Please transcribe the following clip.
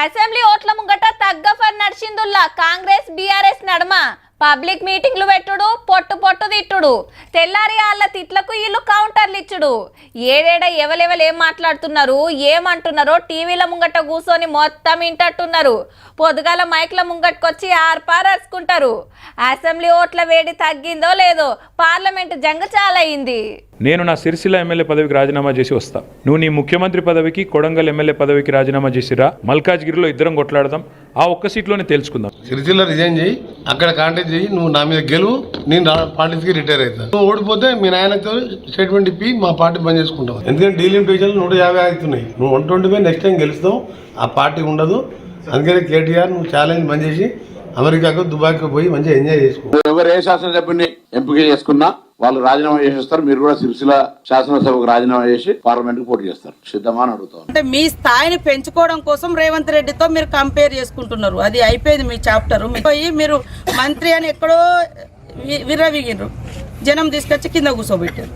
Assembly ఓట్ల ముంగట తగ్గఫర్ నడిచిందుల్లా Congress BRS నడమ పబ్లిక్ మీటింగ్లు పెట్టుడు పొట్టు తిట్టుడు తెల్లారి వాళ్ళ తిట్లకు వీళ్ళు కౌంటర్లు ఇచ్చుడు ఏడేడ ఎవలెవలు ఏం మాట్లాడుతున్నారు ఏమంటున్నారో టీవీల ముంగట కూర్చొని మొత్తం వింటట్టున్నారు పొద్దుగాల మైక్ల ముంగట్టుకొచ్చి ఆర్పారసుకుంటారు అసెంబ్లీ ఓట్ల వేడి తగ్గిందో లేదో పార్లమెంట్ జంగ చాలా అయింది. నేను నా సిరిసిల్ల ఎమ్మెల్యే పదవికి రాజీనామా చేసి వస్తా. నువ్వు నీ ముఖ్యమంత్రి పదవికి కొడంగల్ ఎమ్మెల్యే పదవికి రాజీనామా చేసిరా. మల్కాజ్గిరిలో ఇద్దరం కొట్లాడదాం. ఆ ఒక్క సీట్లోనే తెలుసుకుందాం. సిరిసిల్ల రిజైన్ చేయి, అక్కడ కాంటాక్ట్ చేయి. నువ్వు నా మీద గెలువు, నేను పార్టీకి రిటైర్ అవుతాను. నువ్వు ఓడిపోతే మీ నాయనతో స్టేట్మెంట్ ఇప్పి మా పార్టీ బంద్ చేసుకుంటావు. ఎందుకంటే డీలింగ్ పేజీలు 150 అవుతున్నాయి. నువ్వు 120 నెక్స్ట్ టైం గెలుస్తావు, ఆ పార్టీ ఉండదు. అందుకని కేటీఆర్ నువ్వు ఛాలెంజ్ బంద్ చేసి అమెరికాకు దుబాయ్కి పోయి మంచిగా ఎంజాయ్ చేసుకో. ఎవరు ఏ శాసనసభ్యుని ఎంపిక చేసుకున్నా వాళ్ళు రాజీనామా చేసేస్తారు. మీరు కూడా సిరిసిల్ల శాసనసభకు రాజీనామా చేసి పార్లమెంట్ కు పోటీ చేస్తారు. సిద్ధమా అని అడుగుతాం. అంటే మీ స్థాయిని పెంచుకోవడం కోసం రేవంత్ రెడ్డితో మీరు కంపేర్ చేసుకుంటున్నారు. అది అయిపోయింది మీ చాప్టర్. మీరు మంత్రి అని ఎక్కడో విర్రవీగిర్రు, జనం తీసుకొచ్చి కింద కూర్చోబెట్టారు.